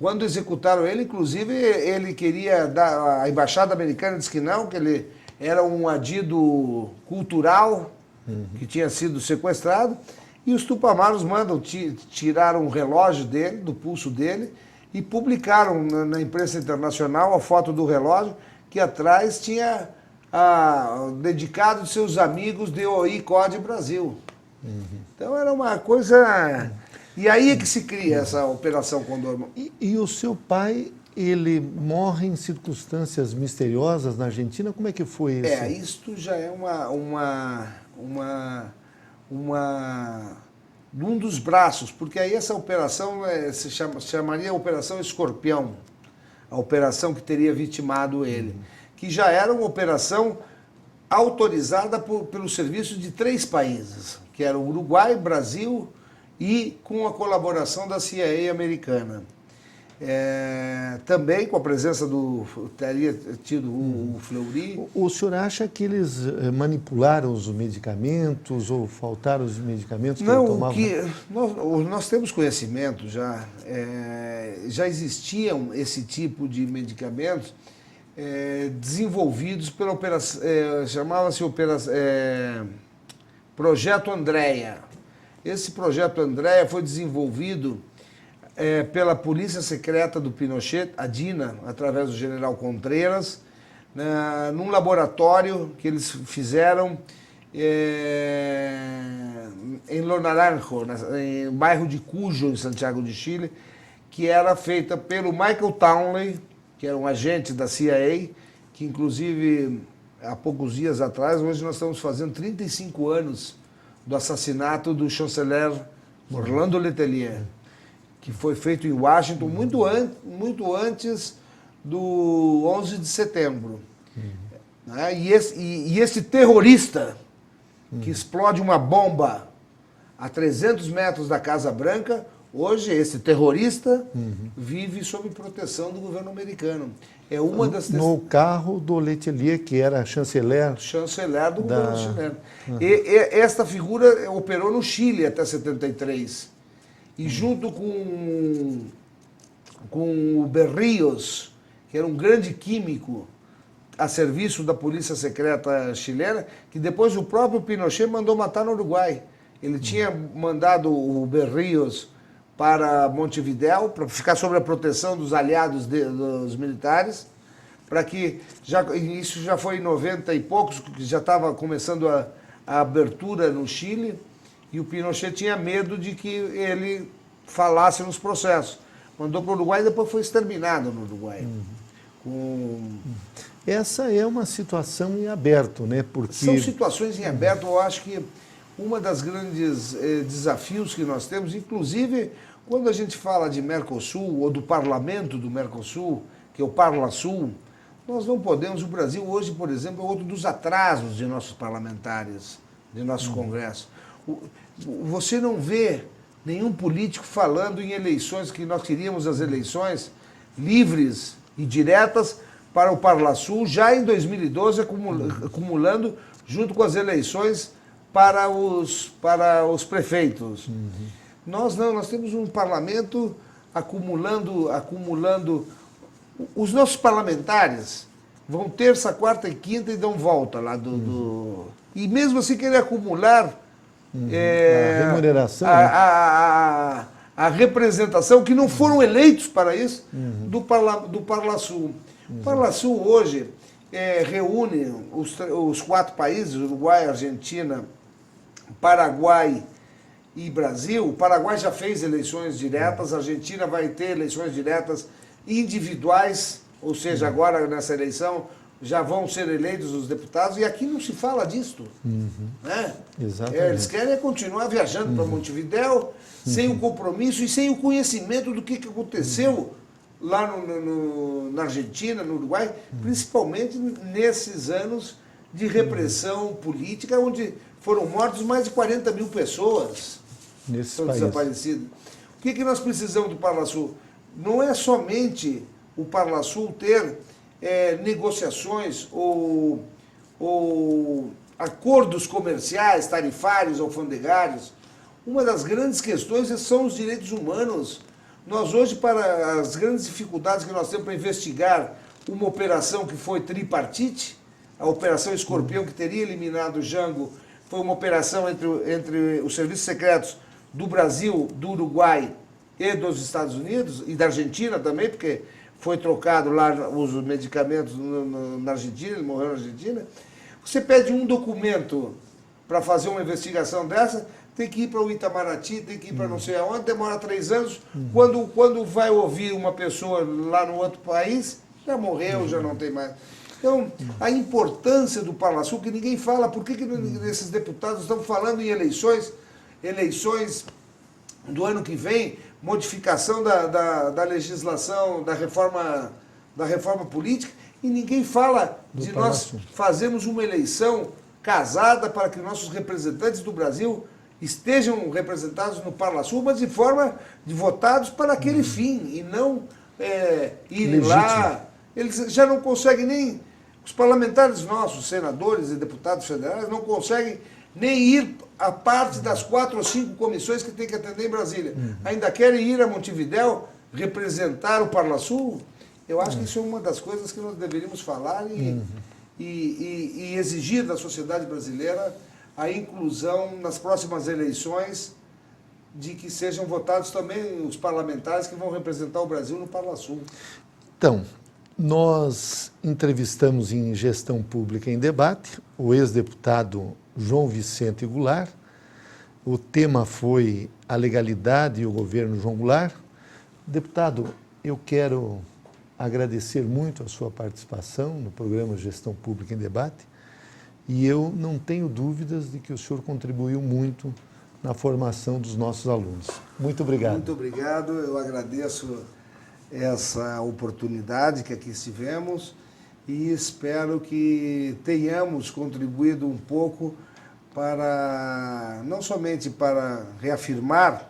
[SPEAKER 2] Quando executaram ele, inclusive, ele queria dar... A embaixada americana disse que não, que ele era um adido cultural que tinha sido sequestrado. E os Tupamaros mandam tirar um relógio dele, do pulso dele, e publicaram na imprensa internacional a foto do relógio, que atrás tinha dedicado de seus amigos DOI CODE Brasil. Então era uma coisa... E aí é que se cria essa Operação Condor.
[SPEAKER 1] E o seu pai, ele morre em circunstâncias misteriosas na Argentina? Como é que foi isso?
[SPEAKER 2] Isto já é um dos braços, porque aí essa operação se chamaria Operação Escorpião, a operação que teria vitimado ele, que já era uma operação autorizada pelo serviço de 3 países, que eram Uruguai, Brasil e com a colaboração da CIA americana. Também com a presença teria tido o Fleury.
[SPEAKER 1] O senhor acha que eles manipularam os medicamentos ou faltaram os medicamentos que ele tomava?
[SPEAKER 2] Nós temos conhecimento já, já existiam esse tipo de medicamentos desenvolvidos pela operação, chamava-se Projeto Andréa. Esse Projeto Andréa foi desenvolvido pela Polícia Secreta do Pinochet, a DINA, através do general Contreras, num laboratório que eles fizeram em Lo Naranjo, no bairro de Cuyo, em Santiago de Chile, que era feita pelo Michael Townley, que era um agente da CIA, que inclusive há poucos dias atrás, hoje nós estamos fazendo 35 anos do assassinato do chanceler Orlando Letelier, que foi feito em Washington muito antes do 11 de setembro. E esse terrorista que explode uma bomba a 300 metros da Casa Branca, hoje esse terrorista vive sob proteção do governo americano. É uma das
[SPEAKER 1] no carro do Letelier, que era chanceler
[SPEAKER 2] do governo chileno. Esta figura operou no Chile até 73. E junto com o Berríos, que era um grande químico a serviço da polícia secreta chilena, que depois o próprio Pinochet mandou matar no Uruguai. Ele tinha mandado o Berríos para Montevidéu, para ficar sob a proteção dos aliados dos militares, para que, isso já foi em 90 e poucos, que já estava começando a abertura no Chile, e o Pinochet tinha medo de que ele falasse nos processos. Mandou para o Uruguai e depois foi exterminado no Uruguai.
[SPEAKER 1] Essa é uma situação em aberto, né? Porque...
[SPEAKER 2] São situações em aberto. Eu acho que uma das grandes desafios que nós temos, inclusive quando a gente fala de Mercosul ou do parlamento do Mercosul, que é o Parlasul, nós não podemos... O Brasil hoje, por exemplo, é outro dos atrasos de nossos parlamentares, de nosso Congresso. Você não vê nenhum político falando em eleições, que nós queríamos as eleições livres e diretas para o Parlasul, já em 2012, acumulando junto com as eleições para os prefeitos. Nós não, nós temos um parlamento acumulando... Os nossos parlamentares vão terça, quarta e quinta e dão volta lá E mesmo assim querer acumular
[SPEAKER 1] a remuneração,
[SPEAKER 2] a representação, que não foram eleitos para isso, do Parlasul. O Parlasul hoje reúne os 4 países, Uruguai, Argentina, Paraguai e Brasil. O Paraguai já fez eleições diretas, a Argentina vai ter eleições diretas individuais, ou seja, agora nessa eleição, já vão ser eleitos os deputados, e aqui não se fala disto. Né?
[SPEAKER 1] Exatamente.
[SPEAKER 2] Eles querem continuar viajando para Montevidéu, sem o compromisso e sem o conhecimento do que aconteceu lá na Argentina, no Uruguai, principalmente nesses anos de repressão política, onde foram mortos mais de 40 mil pessoas. Estão desaparecidas. O que nós precisamos do Parlasul? Não é somente o Parlasul ter negociações ou acordos comerciais, tarifários, alfandegários. Uma das grandes questões são os direitos humanos. Nós hoje, para as grandes dificuldades que nós temos para investigar uma operação que foi tripartite, a Operação Escorpião, que teria eliminado o Jango, foi uma operação entre os serviços secretos do Brasil, do Uruguai e dos Estados Unidos, e da Argentina também, porque foi trocado lá os medicamentos na Argentina, ele morreu na Argentina. Você pede um documento para fazer uma investigação dessa, tem que ir para o Itamaraty, tem que ir para não sei aonde, demora 3 anos. Quando vai ouvir uma pessoa lá no outro país, já morreu, já não tem mais. Então, a importância do Parlasul, que ninguém fala, por que esses deputados estão falando em eleições do ano que vem, modificação da legislação, da reforma política, e ninguém fala de nós fazermos uma eleição casada para que nossos representantes do Brasil estejam representados no Parlasul, mas de forma de votados para aquele fim, e não irem lá. Eles já não conseguem nem, os parlamentares nossos, senadores e deputados federais, não conseguem nem ir a parte das 4 ou 5 comissões que tem que atender em Brasília. Ainda querem ir a Montevidéu representar o Parlasul. Eu acho que isso é uma das coisas que nós deveríamos falar e exigir da sociedade brasileira a inclusão nas próximas eleições de que sejam votados também os parlamentares que vão representar o Brasil no Parlasul.
[SPEAKER 1] Então, nós entrevistamos em Gestão Pública em Debate o ex-deputado João Vicente Goulart. O tema foi a legalidade e o governo João Goulart. Deputado, eu quero agradecer muito a sua participação no programa Gestão Pública em Debate, e eu não tenho dúvidas de que o senhor contribuiu muito na formação dos nossos alunos. Muito obrigado.
[SPEAKER 2] Muito obrigado, eu agradeço essa oportunidade que aqui estivemos e espero que tenhamos contribuído um pouco para, não somente para reafirmar,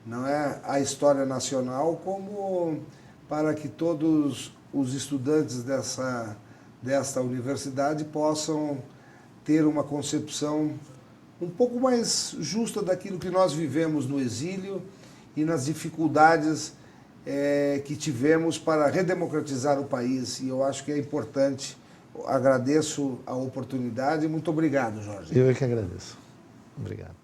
[SPEAKER 2] não é, a história nacional, como para que todos os estudantes desta universidade possam ter uma concepção um pouco mais justa daquilo que nós vivemos no exílio e nas dificuldades que tivemos para redemocratizar o país. E eu acho que é importante. Agradeço a oportunidade e muito obrigado, Jorge.
[SPEAKER 1] Eu é que agradeço. Obrigado.